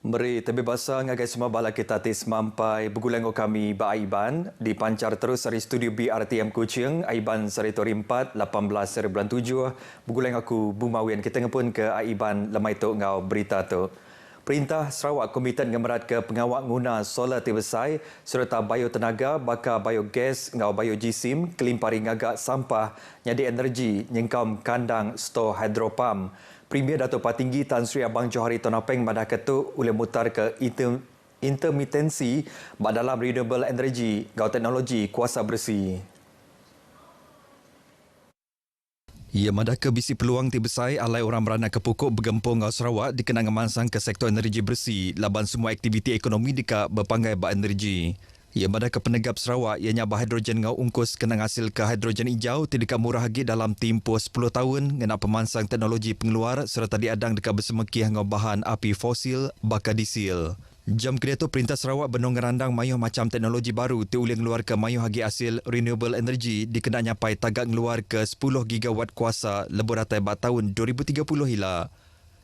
Meri tebe basa ngagai semua bala kita tis mampai begulengo kami ba Aiban dipancar terus dari studio BRTM Kuching Aiban Seritori 4 18 bulan 7 beguleng aku Bumawian kita ngepun ke Aiban lemai tu ngau berita tu. Perintah Sarawak Komited ngemerat ke pengawak guna solar tibesai serta biotenaga bakar biogas ngau biojisim kelimpari ngagak sampah nyadi energi nyengkam kandang stor hidropump. Premier Dato' Patinggi Tan Sri Abang Johari Tonapeng madah ketuk oleh mutar ke intermitensi dalam renewable energy ngau teknologi kuasa bersih. Ia madah ke bisi peluang tibesai alai orang beranak ke pokok bergempung ngau Sarawak dikenang ngemansang ke sektor energi bersih laban semua aktiviti ekonomi dekat berpanggai ba energi. Ia madah ke penegap Sarawak ianya bah hidrogen ngau ungkus kena hasil ke hidrogen hijau tidak murah lagi dalam tempoh 10 tahun ngena pemansang teknologi pengeluar serta diadang dekat bersemekih ngau bahan api fosil bakar diesel. Jam kedua tu Perintah Sarawak benong ngerandang mayuh macam teknologi baru tiulih ngeluar ke mayuh hagi hasil renewable energy dikena nyapai tagak ngeluar ke 10 gigawatt kuasa lebih ratai ba tahun 2030 hila.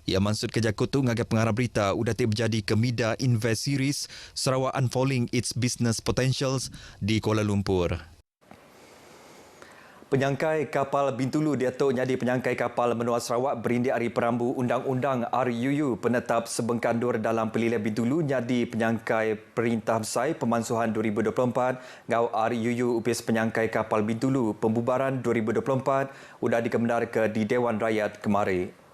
Ia maksud kerja kutu ngagai pengarah berita udah berjadi ke Mida Invest Series Sarawak Unfolding Its Business Potentials di Kuala Lumpur. Penyangkai kapal Bintulu diatuk jadi penyangkai kapal menua Sarawak berindik hari perambu Undang-Undang RUU penetap sebengkandur dalam pelilihan Bintulu jadi penyangkai Perintah Besar Pemansuhan 2024 ngau RUU upis penyangkai kapal Bintulu pembubaran 2024 udah dikemendar ke di Dewan Rakyat kemarin.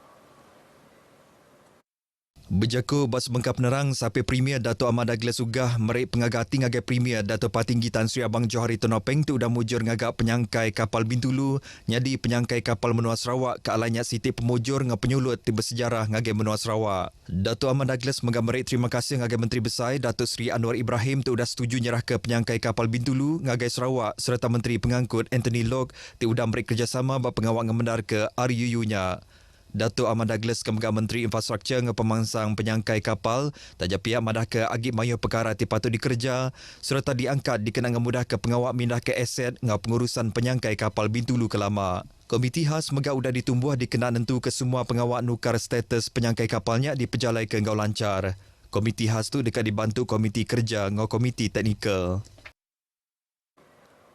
Berjaku bas bengkap penerang sampai Premier Dato' Ahmad Douglas Ugah merik pengagati ngagai Premier Dato' Patinggi Tan Sri Abang Johari Tonapeng tu udah mujur ngagak penyangkai kapal Bintulu nyadi penyangkai kapal menua Sarawak ke alanya siti pemujur ngau penyulut tiba sejarah ngagai menua Sarawak. Dato' Ahmad Douglas merik terima kasih ngagai Menteri Besar Dato' Sri Anwar Ibrahim tu udah setuju nyerah ke penyangkai kapal Bintulu ngagai Sarawak serta Menteri Pengangkut Anthony Lok tu udah merik kerjasama bak pengawal ngemendar ke RUU-nya. Dato' Ahmad Douglas kemegang Menteri Infrastruktur ngepemangsang penyangkai kapal tajak pihak madah ke agip mayuh perkara patut dikerja serta diangkat dikenang mudah ke pengawak mindah ke aset ngau pengurusan penyangkai kapal Bintulu ke lama. Komiti khas megak udah ditumbuh dikenal nentu ke semua pengawak nukar status penyangkai kapalnya diperjalai ke ngau lancar. Komiti khas tu dekat dibantu komiti kerja ngau komiti teknikal.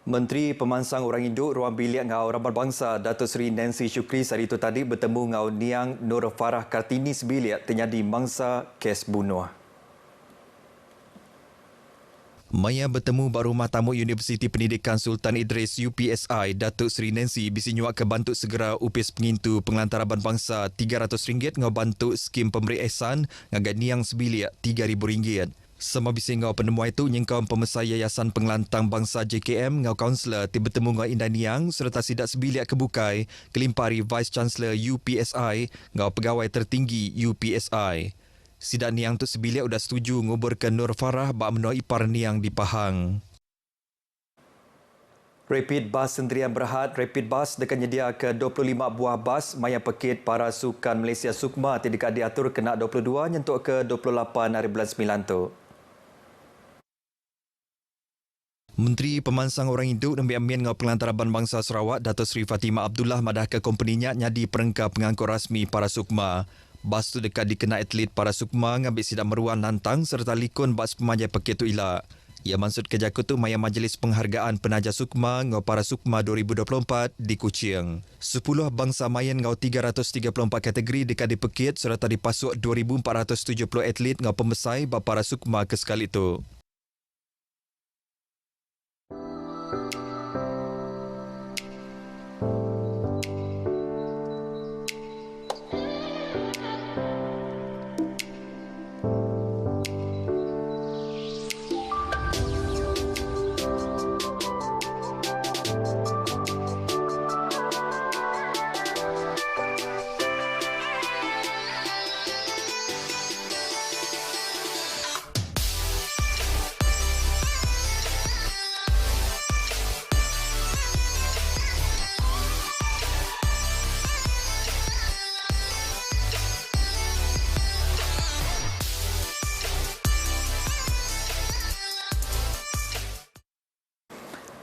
Menteri Pemansang Orang Induk Ruang Bilik ngau Ramban Bangsa Datuk Seri Nancy Shukri hari itu tadi bertemu ngau Niang Nur Farah Kartini sebilik terjadi mangsa kes bunuh. Maya bertemu baru rumah tamu Universiti Pendidikan Sultan Idris UPSI Datuk Seri Nancy bisi nyuak ke bantu segera upis pengintu pengelantar Ramban Bangsa RM300 ngau bantu skim pemberi ihsan ngagai Niang sebilik RM3,000. Sama bising ngau penemuan itu nyengkau pemesai Yayasan Pengelantang Bangsa JKM ngau kaunselor tiba bertemu ngau Indah Niang serta sidak sebilik kebukai kelimpari Vice Chancellor UPSI ngau pegawai tertinggi UPSI. Sidak Niang tu sebilik sudah setuju nguburkan Nur Farah bak menua ipar Niang di Pahang. Rapid Bus Sendirian Berhad, Rapid Bus dekat nyedia ke 25 buah bas maya pekit para sukan Malaysia Sukma tidak diatur kena 22 nyentuk ke 28 hari bulan 9 tu. Menteri Pemansang Orang Induk dan Biamin ngau Pengelantar Ramban Bangsa Sarawak Dato' Sri Fatimah Abdullah madah ke kompeninya nyadi perengkap pengangkut rasmi para Sukma. Bas tu dekat dikena atlet para Sukma ngambil sidak meruan nantang serta likun bas pemajai pekit tu ilak. Ia maksud kerja kutu maya Majlis Penghargaan Penaja Sukma ngau para Sukma 2024 di Kuching. 10 bangsa main ngau 334 kategori dekat dipekit serta dipasuk 2,470 atlet ngau pembesai bak para Sukma ke sekali itu.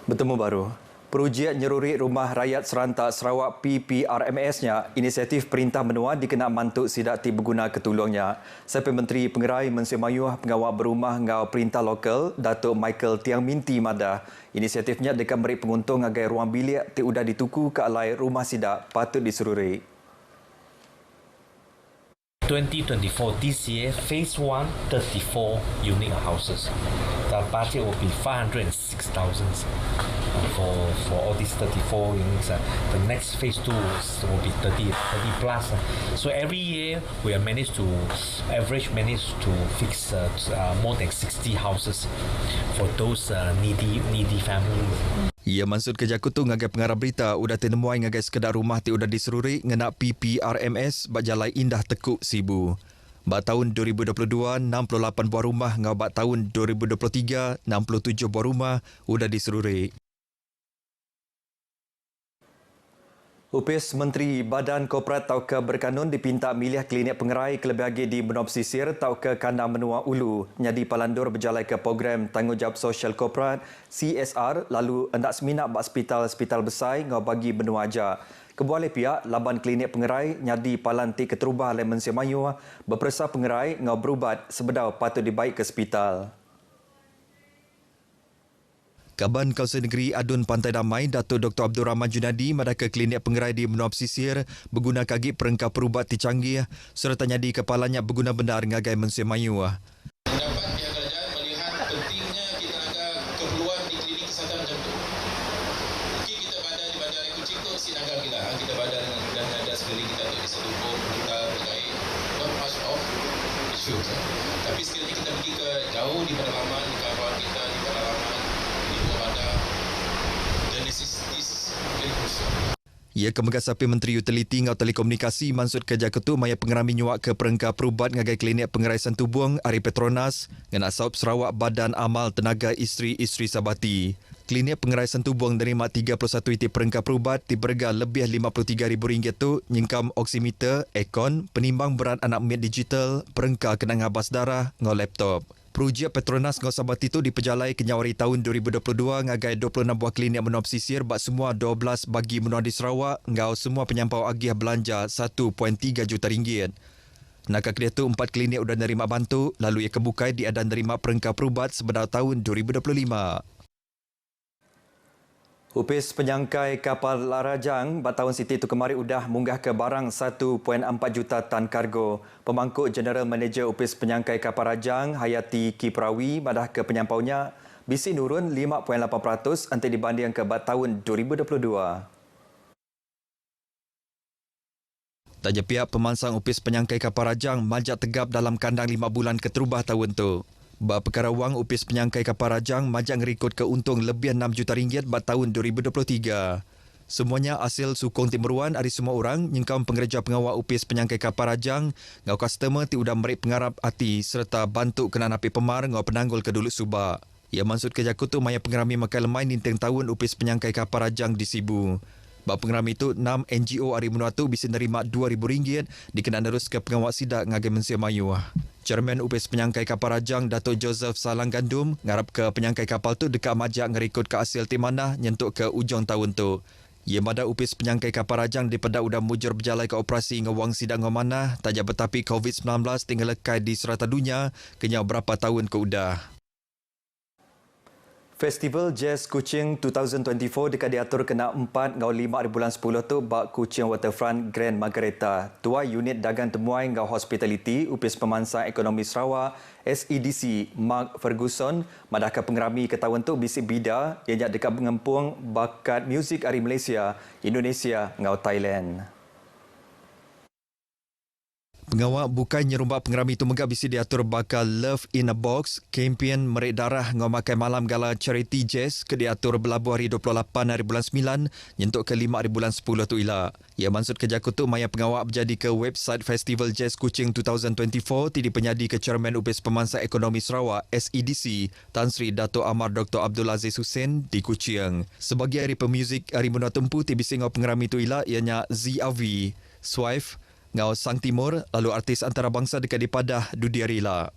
Bertemu baru. Projek Nyeruri Rumah Rakyat Serentak Sarawak PPRMS-nya, inisiatif Perintah Menua dikena mantuk sidak ti berguna ketulungnya. Sampai Menteri Pengerai Mensia Mayuh Pengawal Berumah Ngau Perintah Lokal, Datuk Michael Tiang Minti Madah. Inisiatifnya dekat beri penguntung agai ruang bilik ti udah dituku ke alai rumah sidak patut diseruri. 2024 this year, phase 1, 34 unit houses. The budget will be 506,000 for all these 34 units. The next phase 2 will be 30 plus. So every year we have managed to manage to fix more than 60 houses for those needy families. Ia maksud kerja kutu ngagai pengarah berita udah tenemuai ngagai sekedar rumah ti udah diseruri ngena PPRMS bak jalai indah tekuk Sibu. Bak tahun 2022, 68 buah rumah ngau bak tahun 2023, 67 buah rumah udah diseruri. Upis Menteri Badan Korporat Tauke Berkanun dipinta milih klinik pengerai kelebih lagi di Benua Pesisir Tauke Kandang Menua Ulu. Nyadi palandur berjalan ke program Tanggungjawab Sosial Korporat CSR lalu hendak seminat bak hospital besar ngau bagi benua aja. Kebualai pihak laban klinik pengerai nyadi palanti keterubah oleh Mensia Mayuh berpersa pengerai ngau berubat sebedau patut dibaik ke hospital. Kaban Kawasan Negeri Adun Pantai Damai, Datuk Dr. Abdul Rahman Junadi madah ke klinik pengerai di Benua Pesisir berguna kaki perengkap perubat ti canggih serta nyadi kepalanya berguna benar ngagai Mensia Mayuh. Dapat pihak kerajaan melihat pentingnya kita ada keperluan di klinik kesihatan macam tu. Mungkin kita badar di bandar air kucing tu sinaga kita badar dan ada sekeliling kita tu bisa dukung kita berjaya not much of issues. Tapi sekali kita pergi ke jauh di pedalaman, di kawasan kita di pedalaman di bawah bandar, dan this is very crucial. Ia kemegas sapi Menteri Utiliti ngau Telekomunikasi Mansud Kerja Ketua Maya Pengerami nyuak ke perengkap perubat ngagai klinik pengerai Santubuang Ari Petronas ngena Saup Sarawak Badan Amal Tenaga Isteri Sabati. Klinik pengerai Santubuang nerima 31 itik perengkap perubat di berga lebih RM53,000 tu nyingkam oksimeter, aircon, penimbang berat anak mit digital, perengkap kena ngabas darah ngau laptop. Projek Petronas ngau Sabati itu diperjalai ke Nyawari tahun 2022 ngagai 26 buah klinik menua pesisir bak semua 12 bagi menua di Sarawak ngau semua penyampau agih belanja RM1.3 juta. Nakak dia tu 4 klinik udah nerima bantu lalu ia kebukai dia dan nerima perengkap perubat sebenar tahun 2025. Upis penyangkai kapal Larajang bak tahun Siti tu kemari udah munggah ke barang 1.4 juta tan kargo. Pemangkut General Manager Upis penyangkai kapal Rajang Hayati Kiprawi madah ke penyampaunya bisi nurun 5.8% antara dibanding ke bak tahun 2022. Tanya pihak pemansang Upis penyangkai kapal Rajang majak tegap dalam kandang 5 bulan keterubah tahun tu. Bak perkara wang Upis penyangkai kapal Rajang majak ngerikut keuntung lebih RM6 juta bak tahun 2023. Semuanya hasil sukong timuruan dari semua orang nyengkam pengerja pengawal Upis penyangkai kapal Rajang ngau customer ti udah merik pengarap hati serta bantu kena napi pemar ngau penanggul kedulu subak. Ia maksud kerja kutu maya pengerami makai lemai ninteng tahun Upis penyangkai kapal Rajang di Sibu. Bak pengerami itu 6 NGO hari menua tu bisa nerima RM2,000 dikena terus ke pengawal sidak ngagai Mensia Mayuh. Chairman Upis penyangkai kapal Rajang Datuk Joseph Salang Gandum ngarap ke penyangkai kapal tu dekat majak ngerikut ke hasil timanah nyentuk ke ujung tahun tu. Ia mada Upis penyangkai kapal Rajang daripada udah mujur berjalan ke operasi ngewang sidang ngamanah tajak betapi COVID-19 tinggal lekai di serata dunia kenyau berapa tahun ke udah. Festival Jazz Kuching 2024 dekat diatur kena 4 ngau 5 hari bulan 10 tu bak Kuching Waterfront Grand Margareta. Tua unit dagang temuai ngau hospitality Upis Pemansang Ekonomi Sarawak SEDC Mark Ferguson madahkan pengerami ke tahun tu bisik bida yang dekat mengempung bakat muzik dari Malaysia, Indonesia ngau Thailand. Pengawal bukannya rumah pengerami itu megah bisi diatur bakal Love in a Box, kempen merik darah ngau makai malam gala charity jazz ke diatur berlabuh hari 28 hari bulan 9 nyentuk ke 5 hari bulan 10 tu ila. Ia maksud kerja kutu maya pengawal berjadi ke website Festival Jazz Kuching 2024 tidi penyadi ke Chairman Upis Pemansang Ekonomi Sarawak SEDC Tan Sri Dato' Amar Dr. Abdul Aziz Hussein di Kuching. Sebagai hari pemuzik hari menua tempu ti bisi ngau pengerami tu ila ianya ZRV, Swife, ngau Sang Timur, lalu artis antarabangsa dekat di Padah Dudiarila.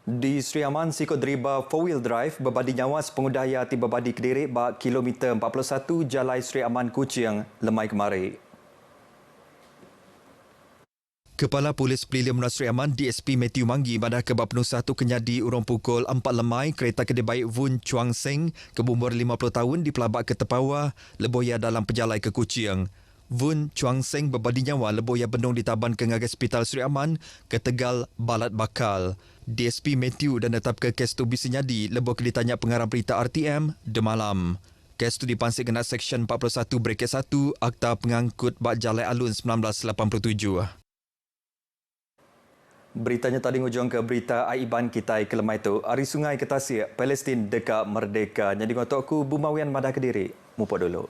Di Sri Aman, sikut driba 4-wheel drive berbadi nyawas pengudaya tiba badi Kediri bak kilometer 41 Jalai Sri Aman Kuching lemai kemarin. Kepala Polis Pelilihan Menua Sri Aman DSP Matthew Manggi badah ke bab penuh satu kenyadi urang pukul 4 lemai kereta kedai baik Vun Chuang Seng ke berumur 50 tahun di Pelabak ke Tepawa leboya dalam perjalai ke Kuching. Vun Chuang Seng berbadi nyawa leboya bendung ditaban ke ngagai Hospital Sri Aman ke Tegal Balat Bakal. DSP Matthew dan tetap ke kes tu bisi nyadi lebo ke ditanya pengarah berita RTM de malam. Kes tu dipansik kena Seksyen 41 Braket 1 Akta Pengangkut Bak Jalai Alun 1987. Beritanya tadi ngujung ke berita Aiban Kitai Kelemai tu. Ari Sungai ke Tasik, Palestin dekat merdeka. Jadi ngotokku Bumawian Madah Kediri. Mupa dulu.